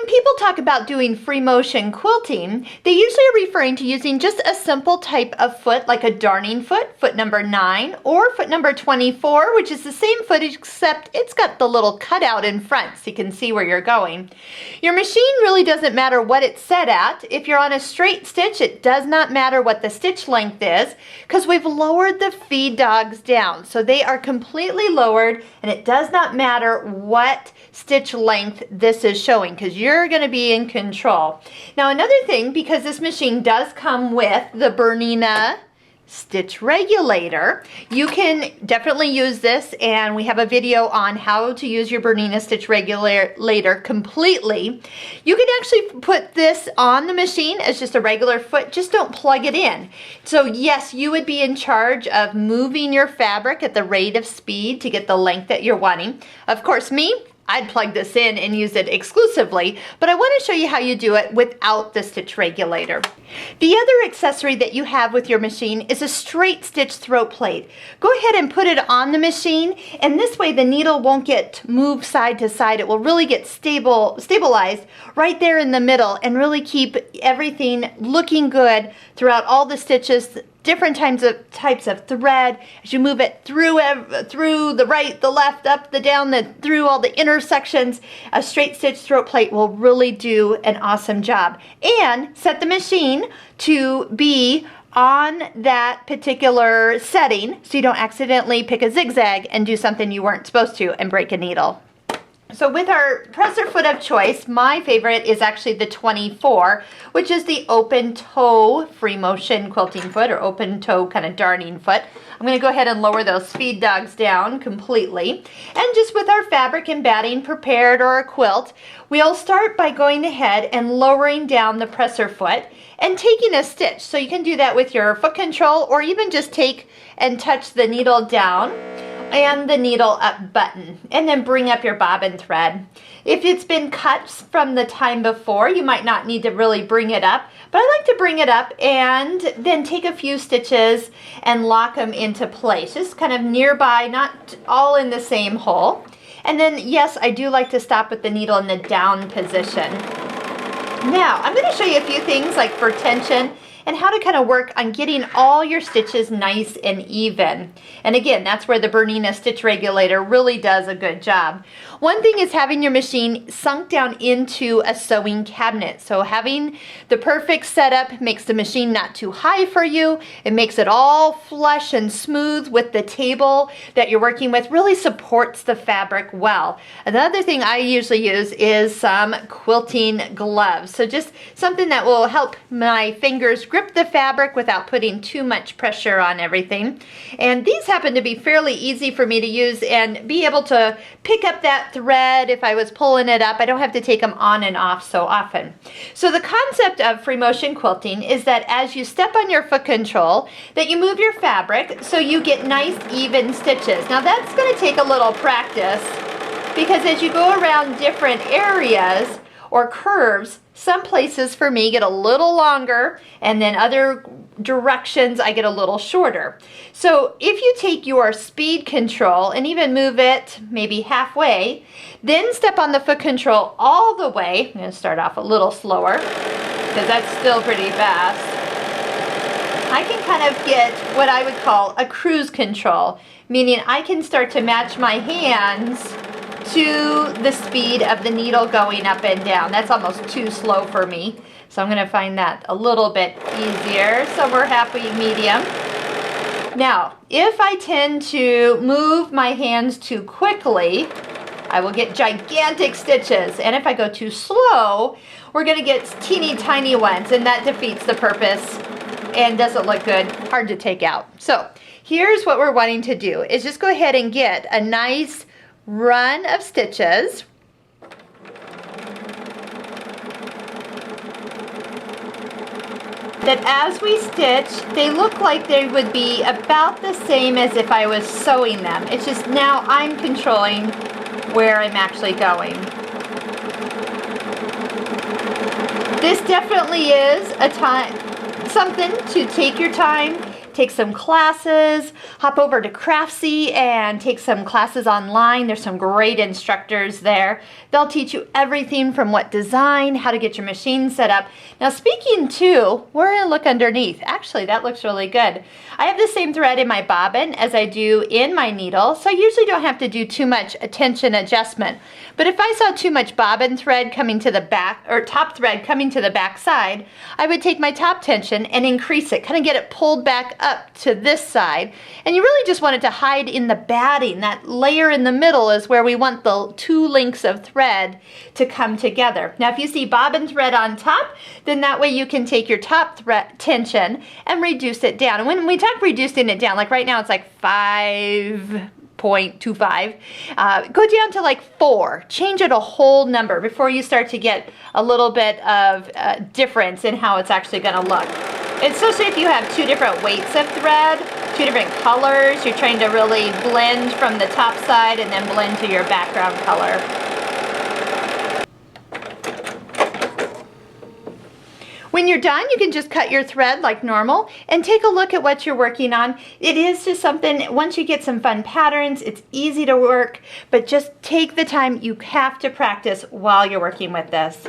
When people talk about doing free motion quilting, they usually are referring to using just a simple type of foot, like a darning foot, foot number 9, or foot number 24, which is the same foot except it's got the little cutout in front so you can see where you're going. Your machine really doesn't matter what it's set at. If you're on a straight stitch, it does not matter what the stitch length is because we've lowered the feed dogs down. So they are completely lowered, and it does not matter what stitch length this is showing because you're going to be in control. Now another thing, because this machine does come with the Bernina stitch regulator, you can definitely use this, and we have a video on how to use your Bernina stitch regulator completely. You can actually put this on the machine as just a regular foot, just don't plug it in. So yes, you would be in charge of moving your fabric at the rate of speed to get the length that you're wanting. Of course, I'd plug this in and use it exclusively, but I want to show you how you do it without the stitch regulator. The other accessory that you have with your machine is a straight stitch throat plate. Go ahead and put it on the machine, and this way the needle won't get moved side to side. It will really get stabilized right there in the middle and really keep everything looking good throughout all the stitches, different types of thread. As you move it through the right, the left, up, the down, through all the intersections, a straight stitch throat plate will really do an awesome job. And set the machine to be on that particular setting so you don't accidentally pick a zigzag and do something you weren't supposed to and break a needle. So with our presser foot of choice, my favorite is actually the 24, which is the open toe free motion quilting foot, or open toe kind of darning foot. I'm going to go ahead and lower those feed dogs down completely. And just with our fabric and batting prepared, or a quilt, we'll start by going ahead and lowering down the presser foot and taking a stitch. So you can do that with your foot control, or even just take and touch the needle down and the needle up button, and then bring up your bobbin thread. If it's been cut from the time before, you might not need to really bring it up, but I like to bring it up and then take a few stitches and lock them into place, just kind of nearby, not all in the same hole. And then yes, I do like to stop with the needle in the down position. Now I'm going to show you a few things like for tension and how to kind of work on getting all your stitches nice and even. And again, that's where the Bernina stitch regulator really does a good job. One thing is having your machine sunk down into a sewing cabinet. So having the perfect setup makes the machine not too high for you. It makes it all flush and smooth with the table that you're working with, really supports the fabric well. Another thing I usually use is some quilting gloves. So just something that will help my fingers grip the fabric without putting too much pressure on everything. And these happen to be fairly easy for me to use and be able to pick up that thread if I was pulling it up. I don't have to take them on and off so often. So the concept of free motion quilting is that as you step on your foot control, that you move your fabric so you get nice even stitches. Now that's going to take a little practice, because as you go around different areas or curves, some places for me get a little longer, and then other directions I get a little shorter. So if you take your speed control and even move it maybe halfway, then step on the foot control all the way. I'm going to start off a little slower because that's still pretty fast. I can kind of get what I would call a cruise control, meaning I can start to match my hands to the speed of the needle going up and down. That's almost too slow for me, so I'm going to find that a little bit easier, somewhere halfway medium. Now, if I tend to move my hands too quickly, I will get gigantic stitches, and if I go too slow, we're going to get teeny tiny ones, and that defeats the purpose and doesn't look good, hard to take out. So here's what we're wanting to do, is just go ahead and get a nice run of stitches. That as we stitch, they look like they would be about the same as if I was sewing them. It's just now I'm controlling where I'm actually going. This definitely is something to take your time, take some classes, hop over to Craftsy and take some classes online. There's some great instructors there. They'll teach you everything from what design, how to get your machine set up. Now speaking to, we're going to look underneath. Actually, that looks really good. I have the same thread in my bobbin as I do in my needle, so I usually don't have to do too much tension adjustment. But if I saw too much bobbin thread coming to the back, or top thread coming to the back side, I would take my top tension and increase it, kind of get it pulled back up to this side. And you really just want it to hide in the batting. That layer in the middle is where we want the two links of thread to come together. Now if you see bobbin thread on top, then that way you can take your top thread tension and reduce it down. And when we talk reducing it down, like right now it's like 5.25, go down to like 4. Change it a whole number before you start to get a little bit of difference in how it's actually going to look. Especially if you have two different weights of thread, two different colors, you're trying to really blend from the top side and then blend to your background color. When you're done, you can just cut your thread like normal and take a look at what you're working on. It is just something, once you get some fun patterns, it's easy to work, but just take the time. You have to practice while you're working with this.